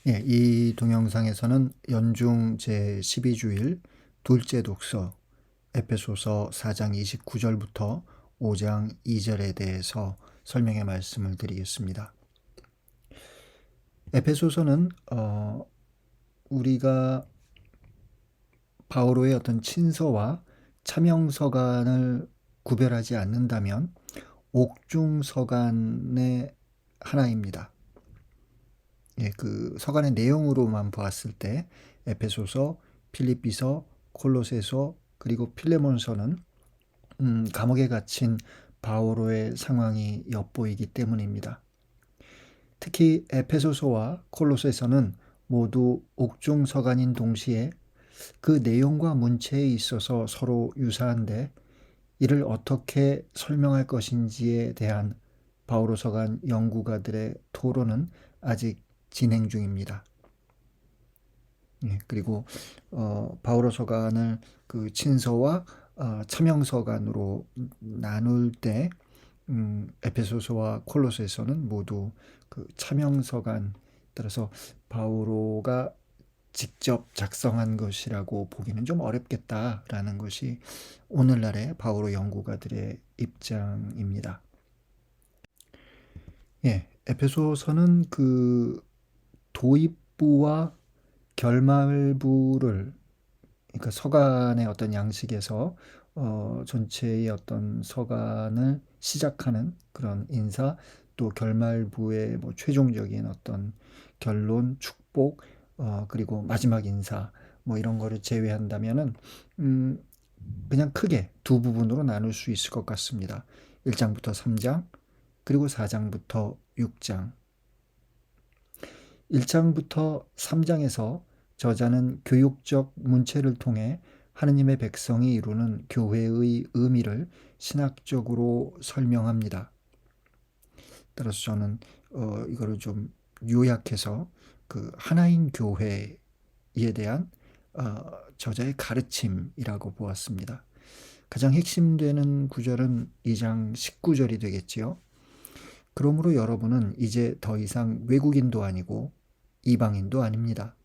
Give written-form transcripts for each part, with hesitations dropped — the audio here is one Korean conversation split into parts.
예, 이 동영상에서는 연중 제12주일 둘째 독서 에페소서 4장 29절부터 5장 2절에 대해서 설명의 말씀을 드리겠습니다. 에페소서는 우리가 바오로의 어떤 친서와 차명서간을 구별하지 않는다면 옥중서간의 하나입니다. 예, 그 서간의 내용으로만 보았을 때 에페소서, 필립비서, 콜로새서 그리고 필레몬서는 감옥에 갇힌 바오로의 상황이 엿보이기 때문입니다. 특히 에페소서와 콜로새서는 모두 옥중 서간인 동시에 그 내용과 문체에 있어서 서로 유사한데 이를 어떻게 설명할 것인지에 대한 바오로 서간 연구가들의 토론은 아직 진행 중입니다. 예, 그리고 바오로 서간을 그 친서와 차명서간으로 나눌 때 에페소서와 콜로새서는 모두 그 차명서간, 따라서 바오로가 직접 작성한 것이라고 보기는 좀 어렵겠다라는 것이 오늘날의 바오로 연구가들의 입장입니다. 예, 에페소서는 그 도입부와 결말부를, 그러니까 서간의 어떤 양식에서 전체의 어떤 서간을 시작하는 그런 인사, 또 결말부의 뭐 최종적인 어떤 결론, 축복, 그리고 마지막 인사, 뭐 이런 거를 제외한다면은 음, 그냥 크게 두 부분으로 나눌 수 있을 것 같습니다. 1장부터 3장, 그리고 4장부터 6장. 1장부터 3장에서 저자는 교육적 문체를 통해 하느님의 백성이 이루는 교회의 의미를 신학적으로 설명합니다. 따라서 저는 이거를 좀 요약해서 그 하나인 교회에 대한 저자의 가르침이라고 보았습니다. 가장 핵심되는 구절은 2장 19절이 되겠지요. 그러므로 여러분은 이제 더 이상 외국인도 아니고 이방인도 아닙니다.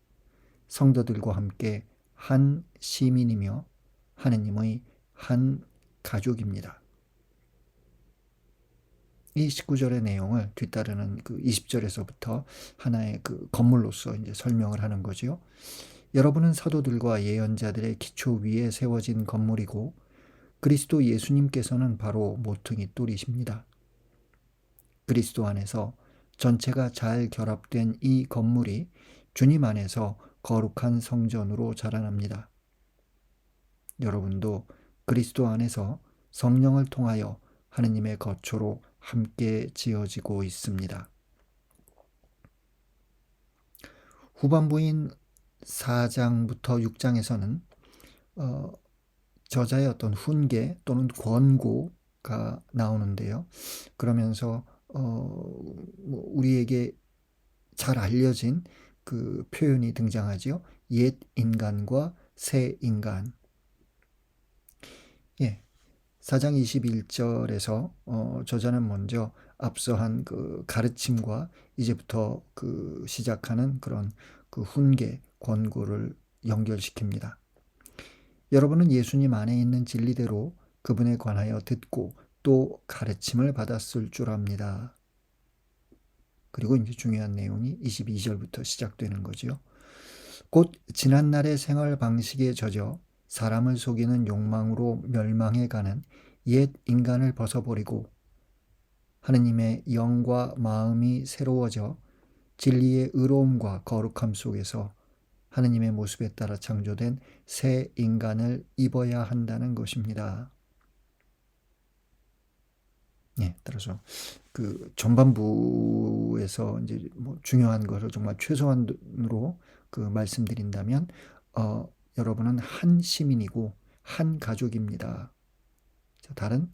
성도들과 함께 한 시민이며 하느님의 한 가족입니다. 이 19절의 내용을 뒤따르는 그 20절에서부터 하나의 그 건물로서 이제 설명을 하는 거지요. 여러분은 사도들과 예언자들의 기초 위에 세워진 건물이고 그리스도 예수님께서는 바로 모퉁이 돌이십니다. 그리스도 안에서 전체가 잘 결합된 이 건물이 주님 안에서 거룩한 성전으로 자라납니다. 여러분도 그리스도 안에서 성령을 통하여 하느님의 거처로 함께 지어지고 있습니다. 후반부인 4장부터 6장에서는 저자의 어떤 훈계 또는 권고가 나오는데요. 그러면서 우리에게 잘 알려진 그 표현이 등장하지요. 옛 인간과 새 인간. 예. 4장 21절에서 저자는 먼저 앞서 한 그 가르침과 이제부터 그 시작하는 그런 그 훈계, 권고를 연결시킵니다. 여러분은 예수님 안에 있는 진리대로 그분에 관하여 듣고 또 가르침을 받았을 줄 압니다. 그리고 이제 중요한 내용이 22절부터 시작되는 거죠. 곧 지난날의 생활 방식에 젖어 사람을 속이는 욕망으로 멸망해 가는 옛 인간을 벗어버리고 하느님의 영과 마음이 새로워져 진리의 의로움과 거룩함 속에서 하느님의 모습에 따라 창조된 새 인간을 입어야 한다는 것입니다. 예, 따라서 그 전반부에서 이제 뭐 중요한 것을 정말 최소한으로 그 말씀드린다면, 여러분은 한 시민이고 한 가족입니다. 다른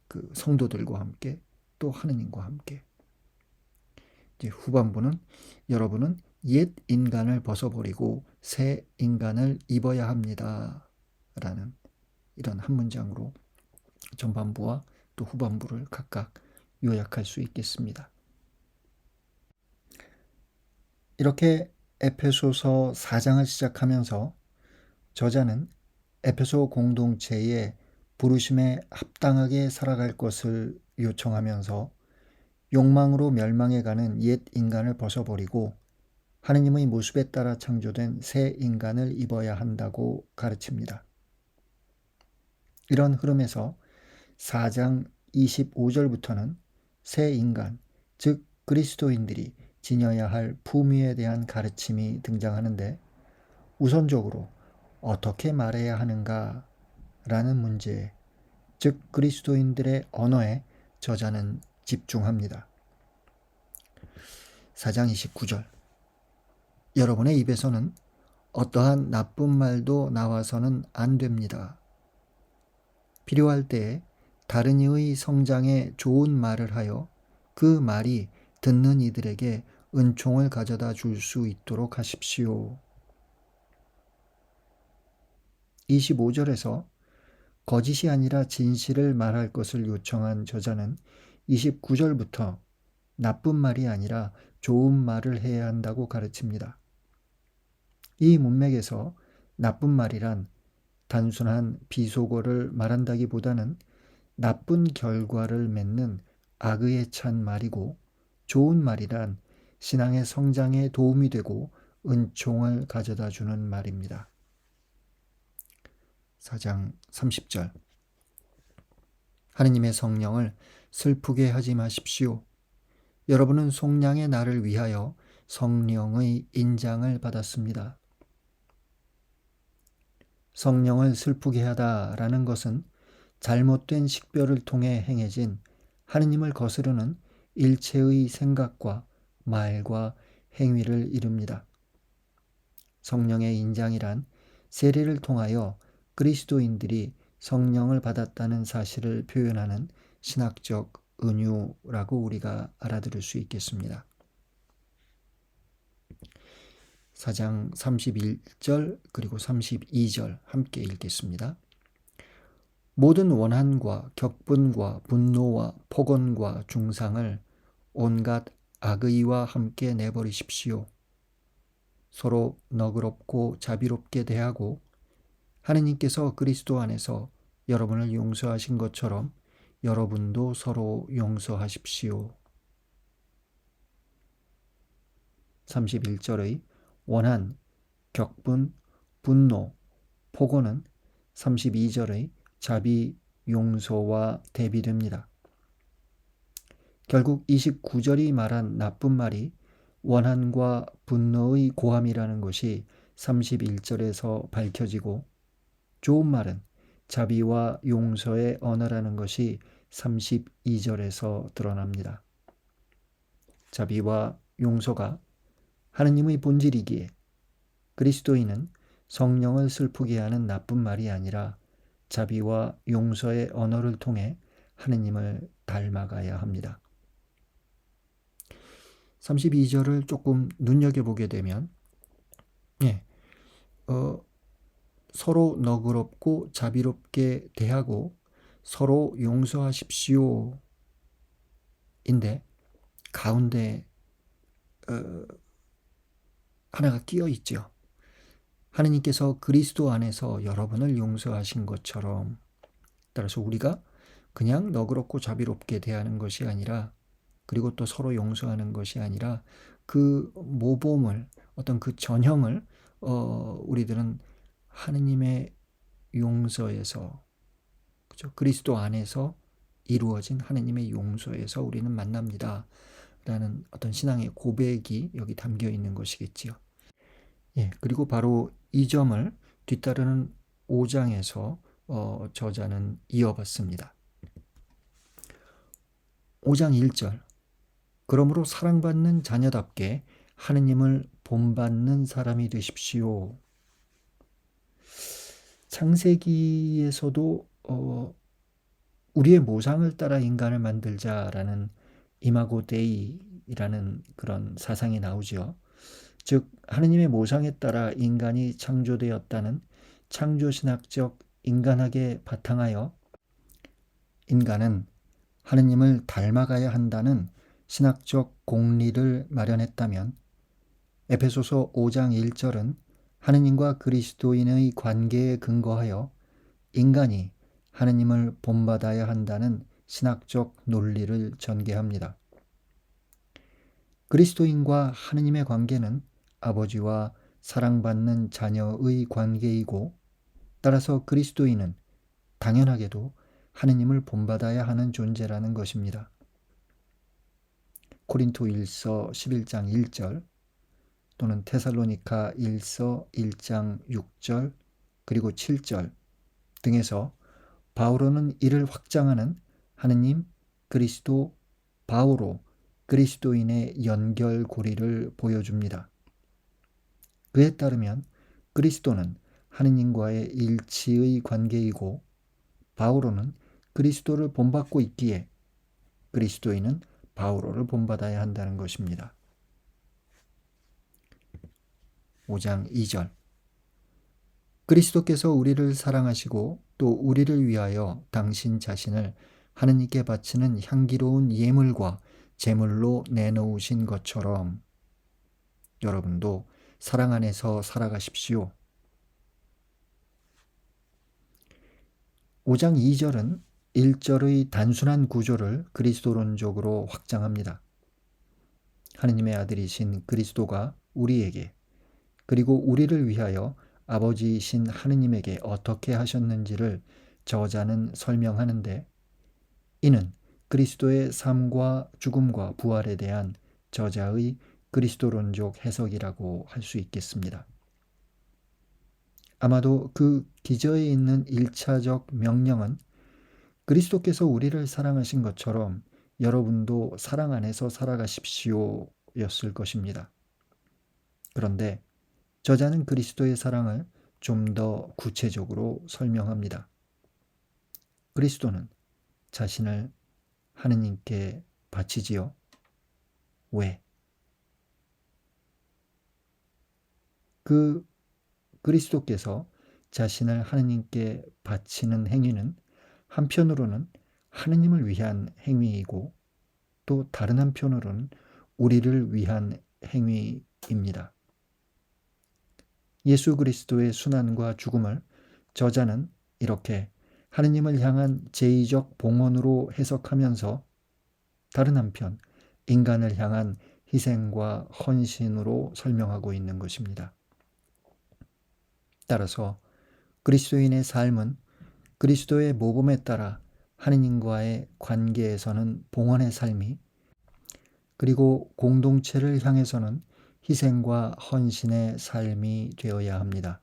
그 성도들과 함께 또 하느님과 함께. 이제 후반부는 여러분은 옛 인간을 벗어버리고 새 인간을 입어야 합니다. 라는 이런 한 문장으로 전반부와 또 후반부를 각각 요약할 수 있겠습니다. 이렇게 에페소서 4장을 시작하면서 저자는 에페소 공동체의 부르심에 합당하게 살아갈 것을 요청하면서 욕망으로 멸망해가는 옛 인간을 벗어버리고 하느님의 모습에 따라 창조된 새 인간을 입어야 한다고 가르칩니다. 이런 흐름에서 4장 25절부터는 새 인간, 즉 그리스도인들이 지녀야 할 품위에 대한 가르침이 등장하는데 우선적으로 어떻게 말해야 하는가 라는 문제, 즉 그리스도인들의 언어에 저자는 집중합니다. 4장 29절 여러분의 입에서는 어떠한 나쁜 말도 나와서는 안 됩니다. 필요할 때에 다른 이의 성장에 좋은 말을 하여 그 말이 듣는 이들에게 은총을 가져다 줄 수 있도록 하십시오. 25절에서 거짓이 아니라 진실을 말할 것을 요청한 저자는 29절부터 나쁜 말이 아니라 좋은 말을 해야 한다고 가르칩니다. 이 문맥에서 나쁜 말이란 단순한 비속어를 말한다기보다는 나쁜 결과를 맺는 악의에 찬 말이고, 좋은 말이란 신앙의 성장에 도움이 되고 은총을 가져다 주는 말입니다. 4장 30절 하느님의 성령을 슬프게 하지 마십시오. 여러분은 속량의 날을 위하여 성령의 인장을 받았습니다. 성령을 슬프게 하다라는 것은 잘못된 식별을 통해 행해진 하느님을 거스르는 일체의 생각과 말과 행위를 이룹니다. 성령의 인장이란 세례를 통하여 그리스도인들이 성령을 받았다는 사실을 표현하는 신학적 은유라고 우리가 알아들을 수 있겠습니다. 4장 31절 그리고 32절 함께 읽겠습니다. 모든 원한과 격분과 분노와 폭언과 중상을 온갖 악의와 함께 내버리십시오. 서로 너그럽고 자비롭게 대하고 하느님께서 그리스도 안에서 여러분을 용서하신 것처럼 여러분도 서로 용서하십시오. 31절의 원한, 격분, 분노, 폭언은 32절의 자비, 용서와 대비됩니다. 결국 29절이 말한 나쁜 말이 원한과 분노의 고함이라는 것이 31절에서 밝혀지고, 좋은 말은 자비와 용서의 언어라는 것이 32절에서 드러납니다. 자비와 용서가 하느님의 본질이기에 그리스도인은 성령을 슬프게 하는 나쁜 말이 아니라 자비와 용서의 언어를 통해 하느님을 닮아가야 합니다. 32절을 조금 눈여겨보게 되면 서로 너그럽고 자비롭게 대하고 서로 용서하십시오 인데 가운데 하나가 끼어 있죠. 하느님께서 그리스도 안에서 여러분을 용서하신 것처럼, 따라서 우리가 그냥 너그럽고 자비롭게 대하는 것이 아니라, 그리고 또 서로 용서하는 것이 아니라 그 모범을, 어떤 그 전형을 우리들은 하느님의 용서에서, 그죠? 그리스도 안에서 이루어진 하느님의 용서에서 우리는 만납니다 라는 어떤 신앙의 고백이 여기 담겨 있는 것이겠지요. 그리고 바로 이 점을 뒤따르는 5장에서 저자는 이어봤습니다. 5장 1절 그러므로 사랑받는 자녀답게 하느님을 본받는 사람이 되십시오. 창세기에서도 우리의 모상을 따라 인간을 만들자라는 이마고 데이라는 그런 사상이 나오죠. 즉 하느님의 모상에 따라 인간이 창조되었다는 창조신학적 인간학에 바탕하여 인간은 하느님을 닮아가야 한다는 신학적 공리를 마련했다면, 에베소서 5장 1절은 하느님과 그리스도인의 관계에 근거하여 인간이 하느님을 본받아야 한다는 신학적 논리를 전개합니다. 그리스도인과 하느님의 관계는 아버지와 사랑받는 자녀의 관계이고, 따라서 그리스도인은 당연하게도 하느님을 본받아야 하는 존재라는 것입니다. 고린도 1서 11장 1절 또는 테살로니가 1서 1장 6절 그리고 7절 등에서 바오로는 이를 확장하는 하느님, 그리스도, 바오로, 그리스도인의 연결고리를 보여줍니다. 그에 따르면 그리스도는 하느님과의 일치의 관계이고, 바오로는 그리스도를 본받고 있기에 그리스도인은 바오로를 본받아야 한다는 것입니다. 5장 2절 그리스도께서 우리를 사랑하시고 또 우리를 위하여 당신 자신을 하느님께 바치는 향기로운 예물과 제물로 내놓으신 것처럼 여러분도 사랑 안에서 살아가십시오. 5장 2절은 1절의 단순한 구조를 그리스도론적으로 확장합니다. 하느님의 아들이신 그리스도가 우리에게, 그리고 우리를 위하여 아버지이신 하느님에게 어떻게 하셨는지를 저자는 설명하는데, 이는 그리스도의 삶과 죽음과 부활에 대한 저자의 그리스도론적 해석이라고 할 수 있겠습니다. 아마도 그 기저에 있는 1차적 명령은 그리스도께서 우리를 사랑하신 것처럼 여러분도 사랑 안에서 살아가십시오 였을 것입니다. 그런데 저자는 그리스도의 사랑을 좀 더 구체적으로 설명합니다. 그리스도는 자신을 하느님께 바치지요. 왜? 그리스도께서 자신을 하느님께 바치는 행위는 한편으로는 하느님을 위한 행위이고, 또 다른 한편으로는 우리를 위한 행위입니다. 예수 그리스도의 순환과 죽음을 저자는 이렇게 하느님을 향한 제의적 봉헌으로 해석하면서, 다른 한편 인간을 향한 희생과 헌신으로 설명하고 있는 것입니다. 따라서 그리스도인의 삶은 그리스도의 모범에 따라 하느님과의 관계에서는 봉헌의 삶이, 그리고 공동체를 향해서는 희생과 헌신의 삶이 되어야 합니다.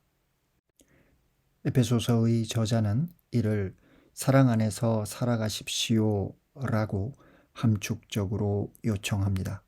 에베소서의 저자는 이를 사랑 안에서 살아가십시오 라고 함축적으로 요청합니다.